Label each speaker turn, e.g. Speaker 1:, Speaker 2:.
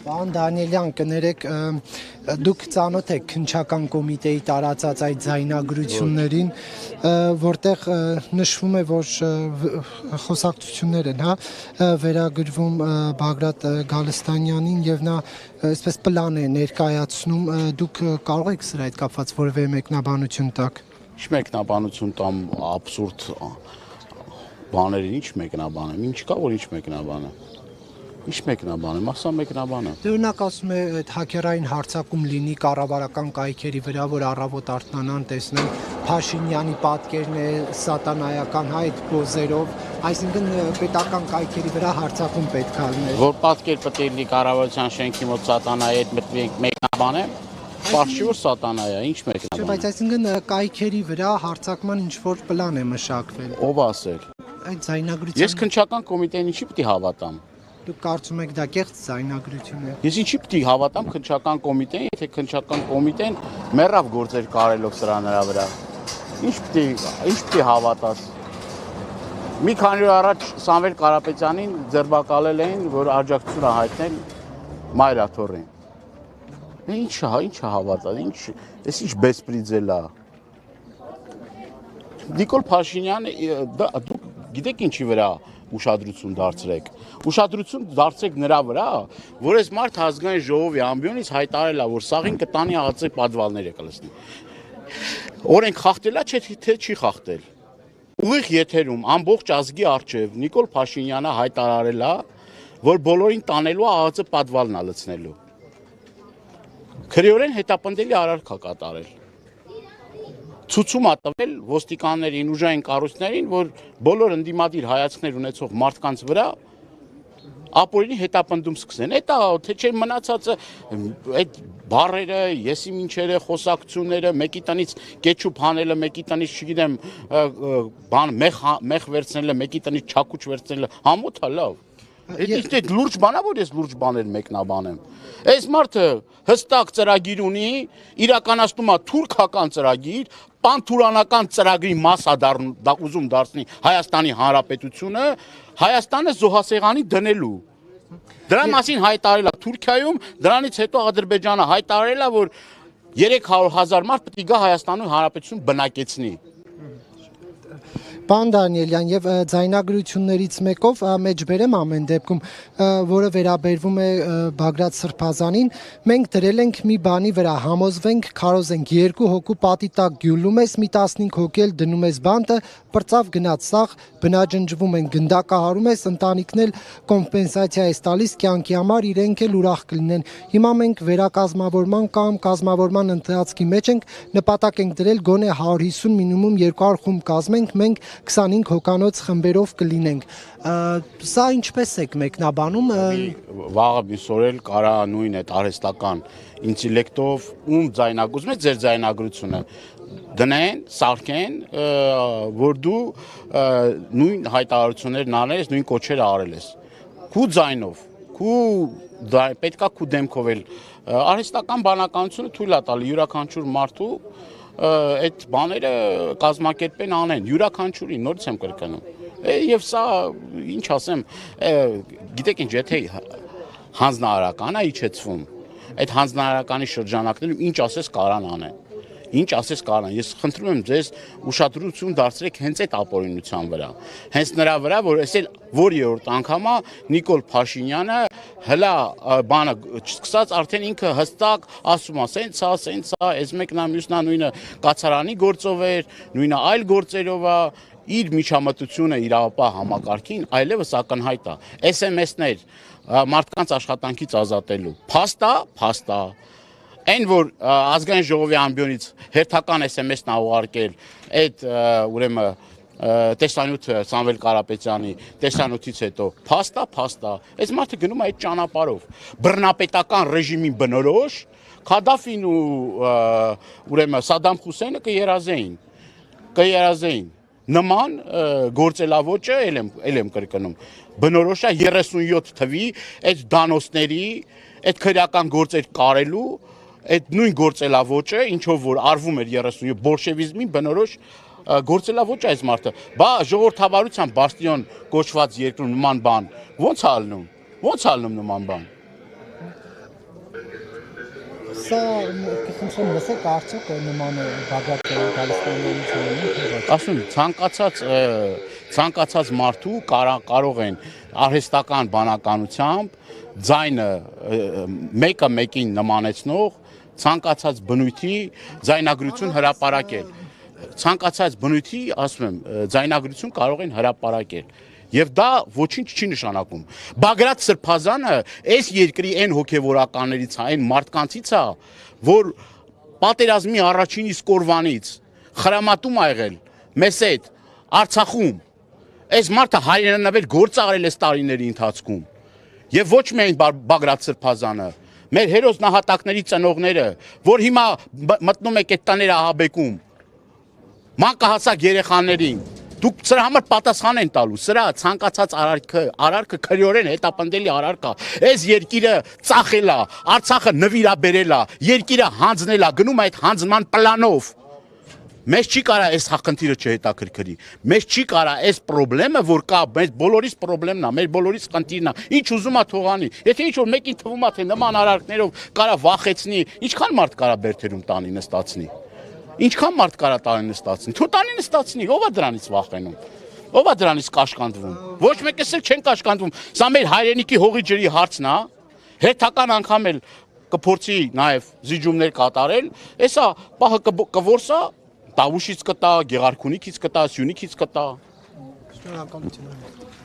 Speaker 1: Պարոն Դանիելյան, կներեք, դուք ծանոթ եք քննչական կոմիտեի տարածած այդ ձայնագրություններին, որտեղ նշվում է, որ խոսակցություններ են, վերագրվում Բագրատ Գալստանյանին եւ նա այսպես պլան է ներկայացնում, դուք կարող եք սրա հետ կապված որևէ մեկնաբանություն տաք։
Speaker 2: Ինչ մեկնաբանություն տամ աբսուրդ բաներին, ինչ մեկնաբանեմ, ինչ կա, որ ինչ մեկնաբանեմ։ Ինչ մեկնաբանեմ, ասա մեկնաբանը։
Speaker 1: Դե օրինակ ասում է այդ հակերային հարձակում լինի կառավարական կայքերի վրա, որ առավոտ արթնանան, տեսնեն Փաշինյանի պատկերն է սատանայական այդ պոզերով, այսինքն պետական կայքերի վրա հարձակում պետք է լինի։
Speaker 2: Որ պատկեր պետք է լինի կառավարության շենքի մոտ սատանայի հետ մեկնաբանեմ, պարզի որ սատանա է, ինչ մեկնաբանեմ։
Speaker 1: Չէ, բայց այսինքն կայքերի վրա հարձակման ինչ որ պլան է մշակվել։
Speaker 2: Ով ասել։
Speaker 1: Այդ ձայնագրությունը։
Speaker 2: Ես քննչական կոմիտեին ինչի պետք է հավատամ։
Speaker 1: Դուք կարծում եք դա կեղծ ձայնագրություն է։
Speaker 2: Ես ինչի պետք է հավատամ քննչական կոմիտեին, եթե քննչական կոմիտեն մեռավ գործեր կարելով սրա նրա վրա։ Ինչ պետք է հավատաս։ Մի քանի օր առաջ Սամվել Կարապետյանին ձերբակալել էին, որ աջակցություն հայտնել Մայրաթորին։ Ինչ հավատալ, այս ինչ բեսպրիձել է։ Նիկոլ Փաշինյանը դուք գիտեք ինչի վրա ուշադրություն դարձրեք։ Ուշադրություն դարձրեք նրա վրա, որ այս մարդ ազգային ժողովի ամբիոնից հայտարարել է, որ սաղին կտանի ԱԾ պատվալներ եկել լսնի։ Օրենք խախտել է, թե չի խախտել։ Ուղիղ եթերում ամբողջ ազգի առջև Նիկոլ Փաշինյանը հայտարարել է, որ բոլորին տանելու է ԱԾ պատվալն է լցնելու։ Քրեորեն հետապնդելի արարք է կատարել։ Ցուցում է տվել ոստիկաններին, ուժային կառույցներին, որ բոլոր ընդդիմադիր հայացքներ ունեցող մարդկանց վրա ապօրինի հետապնդում սկսեն։ Դա թե չէ մնացածը այդ բառերը, եսի մինչերը, խոսակցությունները, մեկի տնից կեչուփ հանելը, մեկի տնից, չգիտեմ, բան մեղ վերցնելը, մեկի տնից չակուճ վերցնելը, համոթ է լավ։ Այդ լուրջ բան է, որ ես լուրջ բաներ մեկնաբանեմ։ Այս մարդը հստակ ծրագիր ունի, իրականացնում է թուրքական ծրագիր, պանթուրանական ծրագրի մաս է ուզում դարձնի Հայաստանի Հանրապետությունը, Հայաստանը զոհասեղանի դնելու։ Դրա մասին հայտարարել է Թուրքիայում, դրանից հետո Ադրբեջանը հայտարարել է, որ 300,000 մարդ պետք է գա Հայաստանի Հանրապետություն բնակեցնի։
Speaker 1: Պարոն Դանիելյան, եւ ձայնագրություններից մեկով մեջբերեմ ամեն դեպքում, որը վերաբերվում է Բագրատ Սրբազանին, մենք դրել ենք մի բանի վրա, համոզվենք, քարոզենք 2 հոգու պատի տակ գյուլում ես, մի 15 հոգի էլ դնում ես բանտը, պրծավ գնաց սաղ, բնաջնջվում են, գնդակահարում ես, ընտանիքն էլ կոմպենսացիա ես տալիս կյանքի համար, իրենք էլ ուրախ կլինեն։ Հիմա մենք վերակազմավորման կամ կազմավորման ընթացքի մեջ ենք, նպատակ ենք դրել գոնե 150 մինիմում 200 խումբ կազմենք, մենք 25 հոկանոց խմբերով կլինենք։ Սա ինչպես եք մեկնաբանում։
Speaker 2: Վաղը միսօրել կարա նույն այդ արհեստական ինտելեկտով ում ձայնագրում է ձեր ձայնագրությունը դնեն, սարքեն, որ դու նույն հայտարարություններն անել ես, նույն կոչերը արել ես։ Քու ձայնով, պետքա քու դեմքով էլ արհեստական բանականությունը թույլ է տալի յուրաքանչյուր մարդու այդ բաները կազմակերպեն անեն, յուրաքանչյուրին, նորից եմ կրկնում։ Եվ սա, ինչ ասեմ, գիտեք ինչ, եթե հանձնարարական է իջեցվում, այդ հանձնարարականի շրջանակներում ինչ ասես կարան անեն։ Ինչ ասես կարան, ես խնդրում եմ ձեզ ուշադրություն դարձրեք հենց այդ ապօրինության վրա։ Հենց նրա վրա, որ այս էլ որ երրորդ անգամ է Նիկոլ Փաշինյանը հլա բանը չսկսած արդեն ինքը հստակ ասում է, սենց է, այս մեկն է, մյուսն է նույնը կացարանի գործով էր, նույնը այլ գործերով է, իր միջամտությունը իրավապահ համակարգին այլևս ակնհայտ է։ SMS-ներ մարդկանց աշխատանքից ազատելու։ Փաստ է։ Այն որ ազգային ժողովի ամբիոնից հերթական SMS-ն ա ուղարկել այդ ուրեմն տեսանյութը Սամվել Կարապետյանի տեսանյութից հետո փաստ է, այս մարդը գնում է այդ ճանապարհով բռնապետական ռեժիմին բնորոշ Քադաֆին ու ուրեմն Սադամ Հուսեյնը կերազեին նման գործելավոճը ել եմ կրկնում բնորոշ է 37 թվի այդ դանոսների այդ քրեական գործեր կարելու այդ նույն գործելավոճը, ինչով որ արվում էր 37 բոլշևիզմին բնորոշ գործելավոճ այս մարդը, բա ժողովրդավարության բաստիոն կոչված երկրում նման բան ո՞նց է ալնում նման բան։
Speaker 1: Սա կխնդրեմ լսեք արդյոք նման Բագրատ Գալստյանյանի
Speaker 2: Ասում ցանկացած մարդու կարող են արհեստական բանականությամբ ձայնը մեկը մեկին նմանեցնող ցանկացած բնույթի ձայնագրություն հրապարակել։ Ցանկացած բնույթի, ասում եմ, ձայնագրություն կարող են հրապարակել։ Եվ դա ոչինչ չի նշանակում։ Բագրատ Սրբազանը այս երկրի այն հոգևորականներից է, այն մարդկանցից է, որ պատերազմի առաջին իսկ օրվանից խրամատում ա եղել մեզ հետ Արցախում։ Այս մարդը հայրենանվեր գործ արել այս տարիների ընթացքում։ Եվ ոչ միայն Բագրատ Սրբազանը, մեր հերոս նահատակների ծնողները, որ հիմա մտնում եք այդ տները ահաբեկում, մանկահասակ երեխաներին, դուք սրա համար պատասխան են տալու, սրա ցանկացած արարքը քրեորեն հետապնդելի արարք է, այս երկիրը ծախել է, Արցախը նվիրաբերել է, երկիրը հանձնել է, գնում է այդ հանձնման պլանով։ Մեզ չի կարա այս խնդիրը չհետաքրքրի, մեզ չի կարա այս խնդրը, որ կա, մեր բոլորիս խնդիրն է, մեր բոլորիս խնդիրն է, ինչ ուզում է թողանի, եթե ինչ որ մեկին թվում է, թե նման արարքներով կարա վախեցնի, ինչքան մարդ կարա բերթերում տանի նստացնի, ինչքան մարդ կարա տանի նստացնի, թող տանի նստացնի, ով է դրանից վախենում, ով է դրանից կաշկանդվում, ոչ մեկս էլ չեն կաշկանդվում, սա մեր հայրենիքի հողի ջրի հարցն է, հերթական անգամ էլ կփորձի նաև զիջումներ կատարել, էսա պահը կորսա Տավուշից կտա, Գեղարքունիքից կտա, Սյունիքից կտա։
Speaker 1: Շնորհակալություն։